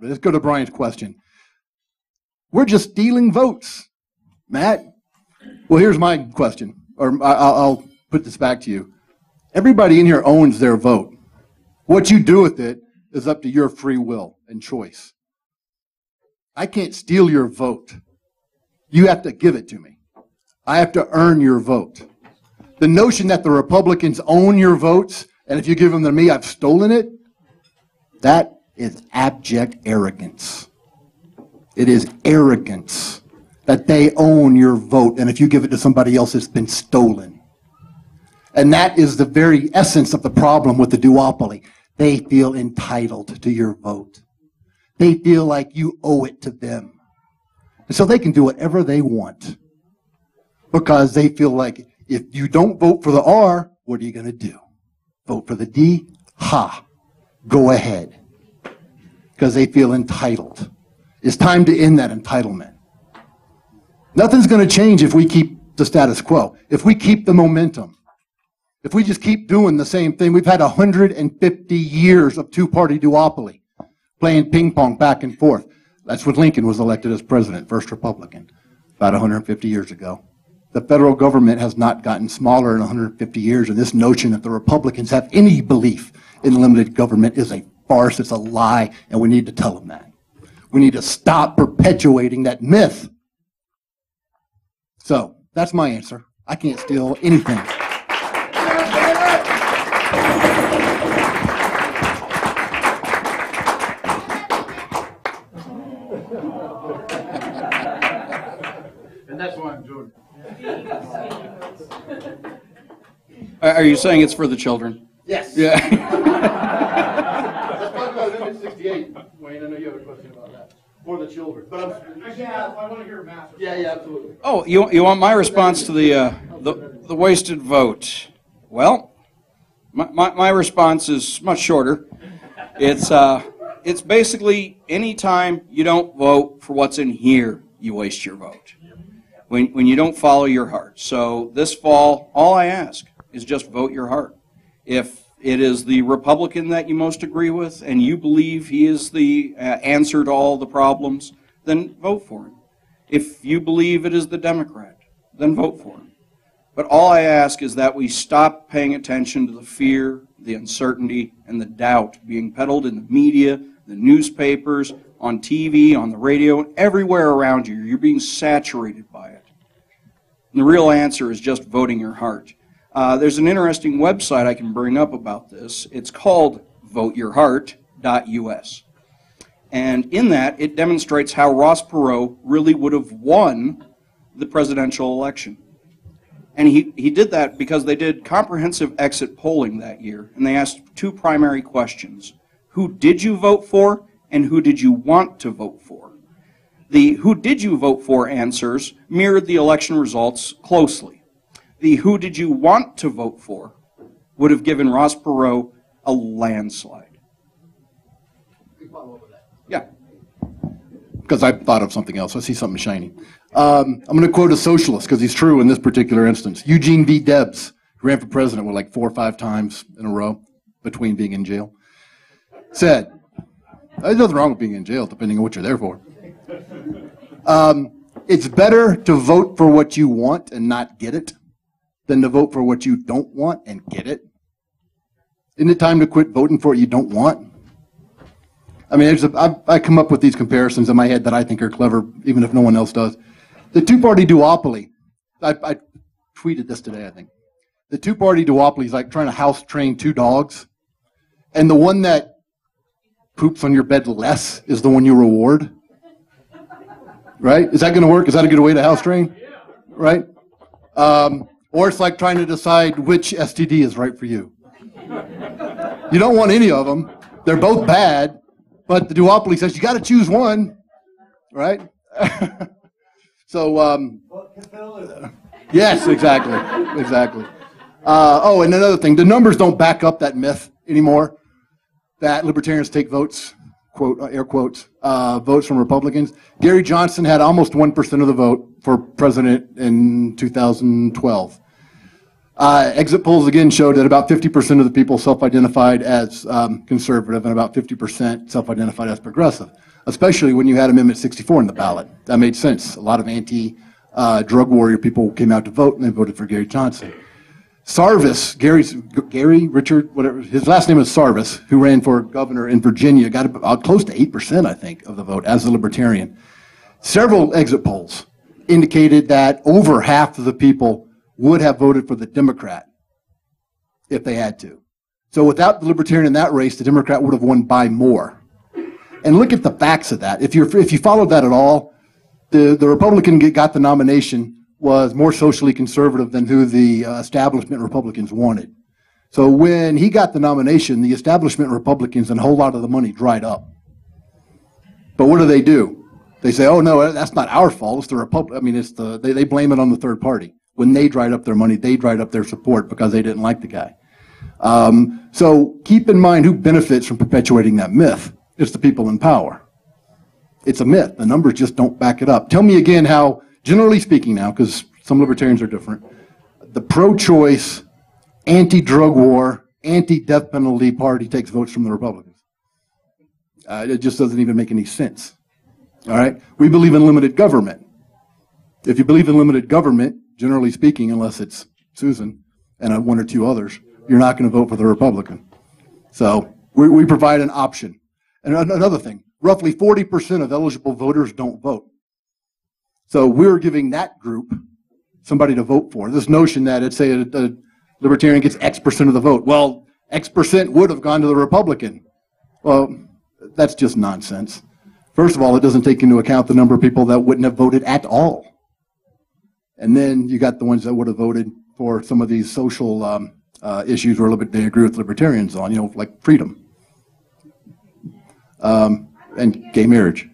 let's go to Brian's question. We're just stealing votes, Matt. Well, here's my question, or I'll put this back to you. Everybody in here owns their vote. What you do with it is up to your free will and choice. I can't steal your vote. You have to give it to me. I have to earn your vote. The notion that the Republicans own your votes, and if you give them to me, I've stolen it, that is abject arrogance. It is arrogance that they own your vote, and if you give it to somebody else, it's been stolen. And that is the very essence of the problem with the duopoly. They feel entitled to your vote. They feel like you owe it to them. And so they can do whatever they want because they feel like if you don't vote for the R, what are you going to do? Vote for the D? Ha! Go ahead. Because they feel entitled. It's time to end that entitlement. Nothing's going to change if we keep the status quo. If we keep the momentum. If we just keep doing the same thing. We've had 150 years of two-party duopoly, playing ping pong back and forth. That's when Lincoln was elected as president, first Republican, about 150 years ago. The federal government has not gotten smaller in 150 years, and this notion that the Republicans have any belief in limited government is a farce, it's a lie, and we need to tell them that. We need to stop perpetuating that myth. So, that's my answer. I can't steal anything. And that's why I'm doing it. Are you saying it's for the children? Yes. Yeah. Let's talk about Amendment 68. Wayne, I know you have a question about that. For the children. But I want to hear Matt's response. yeah, absolutely. Oh, you want my response to the wasted vote? Well, my response is much shorter. It's basically any time you don't vote for what's in here, you waste your vote. When you don't follow your heart. So this fall, all I ask is just vote your heart. If it is the Republican that you most agree with and you believe he is the answer to all the problems, then vote for him. If you believe it is the Democrat, then vote for him. But all I ask is that we stop paying attention to the fear, the uncertainty, and the doubt being peddled in the media, the newspapers, on TV, on the radio, everywhere around you. You're being saturated by it. And the real answer is just voting your heart. There's an interesting website I can bring up about this. It's called voteyourheart.us. And in that, it demonstrates how Ross Perot really would have won the presidential election. And he did that because they did comprehensive exit polling that year, and they asked two primary questions. Who did you vote for, and who did you want to vote for? The who did you vote for answers mirrored the election results closely. The who did you want to vote for would have given Ross Perot a landslide. Yeah. Because I thought of something else. I see something shiny. I'm going to quote a socialist because he's true in this particular instance. Eugene V. Debs, who ran for president like 4 or 5 times in a row between being in jail, said, there's nothing wrong with being in jail, depending on what you're there for. It's better to vote for what you want and not get it than to vote for what you don't want and get it. Isn't it time to quit voting for what you don't want? I mean, I come up with these comparisons in my head that I think are clever, even if no one else does. The two-party duopoly, I tweeted this today, I think. The two-party duopoly is like trying to house train 2 dogs, and the one that poops on your bed less is the one you reward. Right? Is that going to work? Is that a good way to house train? Right? Or it's like trying to decide which STD is right for you. You don't want any of them. They're both bad, but the duopoly says you got to choose one. Right? So, yes, exactly. Exactly. Oh, and another thing, the numbers don't back up that myth anymore, that libertarians take votes, quote, air quotes, votes from Republicans. Gary Johnson had almost 1% of the vote for president in 2012. Exit polls again showed that about 50% of the people self-identified as conservative and about 50% self-identified as progressive, especially when you had Amendment 64 in the ballot. That made sense. A lot of anti-drug warrior people came out to vote, and they voted for Gary Johnson. Sarvis, Gary Richard, whatever, his last name is Sarvis, who ran for governor in Virginia, got about close to 8%, I think, of the vote as a Libertarian. Several exit polls indicated that over half of the people would have voted for the Democrat if they had to. So without the Libertarian in that race, the Democrat would have won by more. And look at the facts of that. If you followed that at all, the Republican got the nomination was more socially conservative than who the establishment Republicans wanted. So when he got the nomination, the establishment Republicans and a whole lot of the money dried up. But what do? They say, oh no, that's not our fault. It's the Republic. I mean, it's they blame it on the third party. When they dried up their money, they dried up their support because they didn't like the guy. So keep in mind who benefits from perpetuating that myth. It's the people in power. It's a myth. The numbers just don't back it up. Tell me again how, generally speaking now, because some Libertarians are different, the pro-choice, anti-drug war, anti-death penalty party takes votes from the Republicans. It just doesn't even make any sense. All right? We believe in limited government. If you believe in limited government, generally speaking, unless it's Susan and one or two others, you're not going to vote for the Republican. So we provide an option. And another thing, roughly 40% of eligible voters don't vote. So we're giving that group somebody to vote for. This notion that it's say a Libertarian gets X% of the vote. Well, X% would have gone to the Republican. Well, that's just nonsense. First of all, it doesn't take into account the number of people that wouldn't have voted at all. And then you got the ones that would have voted for some of these social issues where they agree with Libertarians on, like freedom and gay marriage.